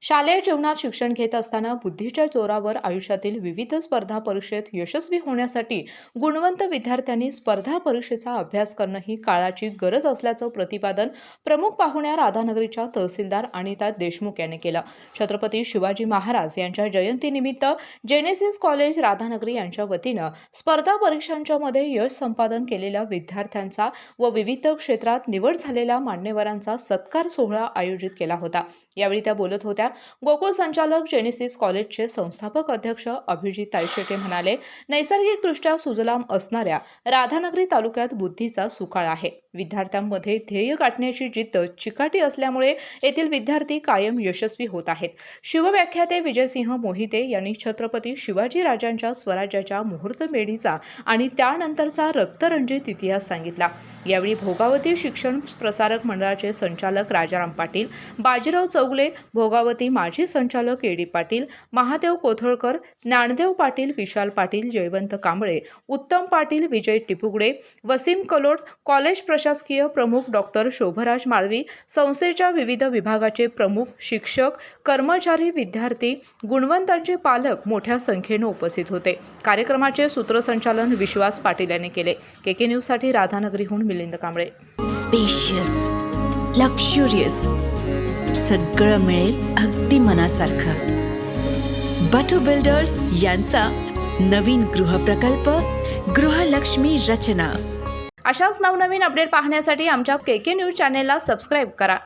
शालेय जीवनात शिक्षण घेत असताना बुद्धीच्या जोरावर आयुष्यातील विविध स्पर्धा परीक्षेत यशस्वी होण्यासाठी गुणवंत विद्यार्थ्यांनी स्पर्धा परीक्षेचा अभ्यास करणं ही काळाची गरज असल्याचं प्रतिपादन प्रमुख पाहुण्या राधानगरीच्या तहसीलदार अनिता देशमुख यांनी केलं। छत्रपती शिवाजी महाराज यांच्या जयंतीनिमित्त जेनेसिस कॉलेज राधानगरी यांच्या वतीनं स्पर्धा परीक्षांच्या मध्ये यश संपादन केलेल्या विद्यार्थ्यांचा व विविध क्षेत्रात निवड झालेल्या मान्यवरांचा सत्कार सोहळा आयोजित केला होता। यावेळी त्या बोलत होत्या। गोकुळ संचालक जेनेसिस कॉलेजचे संस्थापक अध्यक्ष अभिजित तायशेटे म्हणाले, नैसर्गिकदृष्ट्या सुजलाम असणाऱ्या राधानगरी तालुक्यात बुद्धीचा सुकाळ आहे। विद्यार्थ्यांमध्ये ध्येय गाठण्याची जिद्द चिकाटी असल्यामुळे येथील विद्यार्थी कायम यशस्वी होत आहेत। शिवव्याख्याते विजयसिंह मोहिते यांनी छत्रपती शिवाजी राजांच्या स्वराज्याच्या मुहूर्तमेढीचा आणि त्यानंतरचा रक्तरंजित इतिहास सांगितला। यावेळी भोगावती शिक्षण प्रसारक मंडळाचे संचालक राजाराम पाटील, बाजीराव चौगले, भोगावती माजी संचालक एडी पाटील, महादेव कोथळकर, ज्ञानदेव पाटील, विशाल पाटील, जयवंत कांबळे, उत्तम पाटील, विजय टिपुगडे, वसीम कलोट, कॉलेज प्रशासकीय प्रमुख डॉक्टर शोभराज माळवी, संस्थेच्या विविध विभागाचे प्रमुख, शिक्षक, कर्मचारी, विद्यार्थी, गुणवंतांचे पालक मोठ्या संख्येने उपस्थित होते। कार्यक्रमाचे सूत्रसंचालन विश्वास पाटील यांनी केले। केके न्यूज साठी राधानगरीहून मिलिंद कांबळे। स्पेशियस, लक्झुरियस, सगळं मिळेल अगदी मनासारखं। बटू बिल्डर्स यांचा नवीन गृहप्रकल्प गृहलक्ष्मी रचना। अशाच नवनवीन अपडेट पाहण्यासाठी आमच्या केके न्यूज चॅनेलला सबस्क्राईब करा।